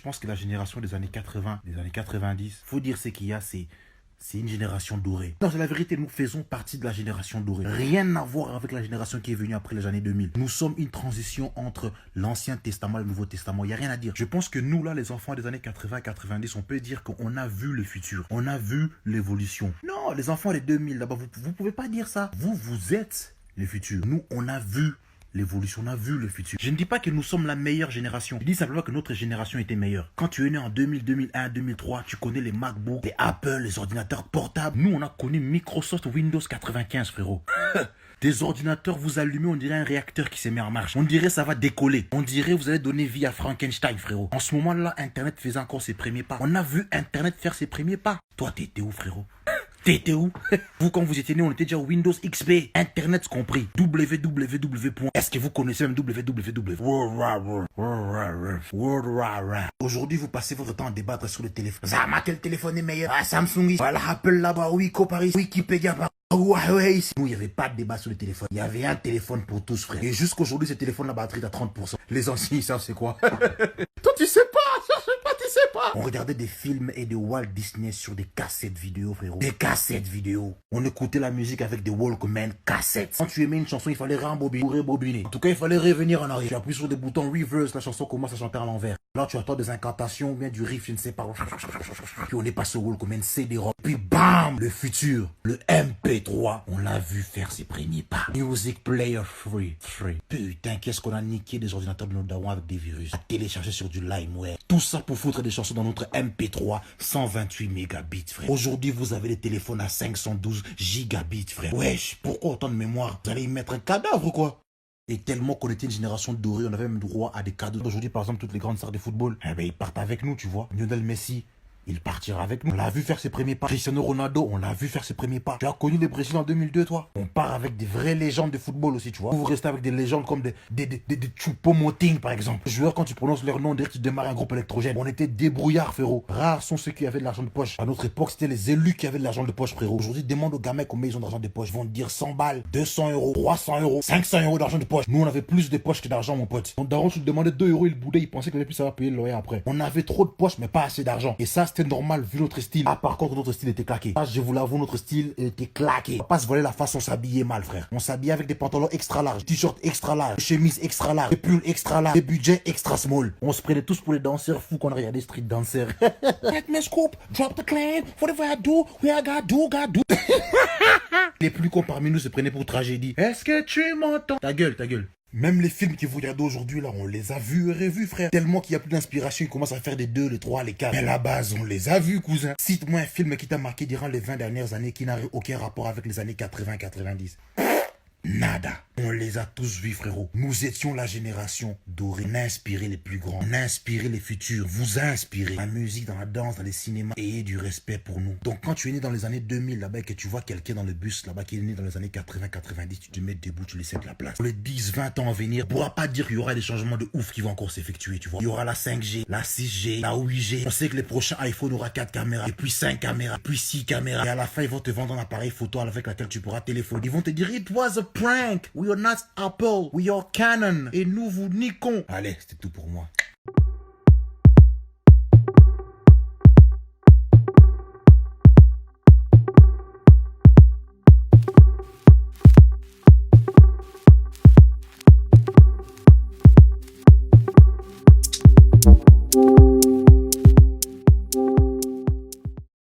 pense que la génération des années 80, des années 90, faut dire ce qu'il y a, c'est une génération dorée. Non, c'est la vérité, nous faisons partie de la génération dorée. Rien à voir avec la génération qui est venue après les années 2000. Nous sommes une transition entre l'Ancien Testament et le Nouveau Testament. Il n'y a rien à dire. Je pense que nous, là, les enfants des années 80-90, on peut dire qu'on a vu le futur. On a vu l'évolution. Non, les enfants des 2000, là-bas, vous ne pouvez pas dire ça. Vous êtes le futur. Nous, on a vu l'évolution, on a vu le futur. Je ne dis pas que nous sommes la meilleure génération. Je dis simplement que notre génération était meilleure. Quand tu es né en 2000, 2001, 2003, tu connais les MacBooks, les Apple, les ordinateurs portables. Nous, on a connu Microsoft Windows 95, frérot. Des ordinateurs, vous allumez, on dirait un réacteur qui s'est mis en marche. On dirait ça va décoller. On dirait vous allez donner vie à Frankenstein, frérot. En ce moment-là, Internet faisait encore ses premiers pas. On a vu Internet faire ses premiers pas. Toi, t'étais où, frérot? T'étais où? Vous, quand vous étiez né, on était déjà Windows XP. Internet compris. www. Est-ce que vous connaissez même www? Aujourd'hui, vous passez votre temps à débattre sur le téléphone. Zama, quel téléphone est meilleur? Ah, Samsung, voilà, Apple là-bas, Wiko Paris, Wikipédia par Huawei ici. Nous, il n'y avait pas de débat sur le téléphone. Il y avait un téléphone pour tous, frère. Et jusqu'aujourd'hui, ce téléphone, la batterie est à 30%. Les anciens, ils savent c'est quoi? Toi, tu sais pas, tu sais pas. On regardait des films et de Walt Disney sur des cassettes vidéo, frérot. Des cassettes vidéo. On écoutait la musique avec des Walkman cassettes. Quand tu aimais une chanson, il fallait rembobiner. En tout cas, il fallait revenir en arrière. Tu appuies sur des boutons reverse, la chanson commence à chanter à l'envers. Là, tu attends des incantations, bien du riff, je ne sais pas. Puis on est passé au Walkman CD-ROM. Puis bam, le futur, le MP3. On l'a vu faire ses premiers pas. Music Player Free. Putain, qu'est-ce qu'on a niqué des ordinateurs de nos darons avec des virus. À télécharger sur du LimeWare. Tout ça pour foutre des chansons dans notre MP3 128 mégabits, frère. Aujourd'hui, vous avez des téléphones à 512 gigabits, frère. Wesh, pourquoi autant de mémoire? Vous allez y mettre un cadavre, quoi? Et tellement qu'on était une génération dorée, on avait même droit à des cadeaux. Aujourd'hui, par exemple, toutes les grandes stars de football, eh ben, ils partent avec nous, tu vois. Lionel Messi, il partira avec nous. On l'a vu faire ses premiers pas. Cristiano Ronaldo, on l'a vu faire ses premiers pas. Tu as connu les Brésil en 2002, toi? On part avec des vraies légendes de football aussi, tu vois. Vous restez avec des légendes comme des Choupo-Moting, par exemple. Les joueurs, quand tu prononces leur nom, on dirait que tu démarres un groupe électrogène. On était débrouillards, frérot. Rares sont ceux qui avaient de l'argent de poche. À notre époque, c'était les élus qui avaient de l'argent de poche, frérot. Aujourd'hui, demande aux gamins combien ils ont d'argent de poche. Ils vont te dire 100 balles, 200 euros, 300 euros, 500 euros d'argent de poche. Nous, on avait plus de poches que d'argent, mon pote. Mon daron, tu lui demandais 2 euros, il boudait, il pensait qu'il allait plus savoir payer le loyer après. On avait trop de poches, mais pas assez d'argent. Et ça, c'était normal, vu notre style. Ah, par contre, notre style était claqué. Ah, je vous l'avoue, notre style était claqué. On va pas se voler la face, on s'habillait mal, frère. On s'habillait avec des pantalons extra larges, t-shirts extra larges, chemises extra larges, des pulls extra larges, des budgets extra small. On se prenait tous pour les danseurs fous qu'on regardait street danseurs. Let me scoop, drop the claim, whatever I do, we I gotta do. Les plus cons parmi nous se prenaient pour tragédie. Est-ce que tu m'entends? Ta gueule, ta gueule. Même les films que vous regardez aujourd'hui, là, on les a vus et revus, frère. Tellement qu'il n'y a plus d'inspiration, ils commencent à faire des 2, les 3, les 4. Mais à la base, on les a vus, cousin. Cite-moi un film qui t'a marqué durant les 20 dernières années qui n'a aucun rapport avec les années 80-90. Nada. On les a tous vus, frérot. Nous étions la génération dorée. On a inspiré les plus grands. On a inspiré les futurs. Vous a inspiré. La musique, dans la danse, dans les cinémas. Ayez du respect pour nous. Donc, quand tu es né dans les années 2000, là-bas, et que tu vois quelqu'un dans le bus, là-bas, qui est né dans les années 80-90, tu te mets debout, tu laisses de la place. Pour les 10-20 ans à venir, on ne pourra pas dire qu'il y aura des changements de ouf qui vont encore s'effectuer, tu vois. Il y aura la 5G, la 6G, la 8G. On sait que les prochains iPhone aura 4 caméras, et puis 5 caméras, puis 6 caméras. Et à la fin, ils vont te vendre un appareil photo avec lequel tu pourras téléphoner. Ils vont te dire, it was a prank. We are not Apple, we are Canon. Et nous vous niquons. Allez, c'était tout pour moi.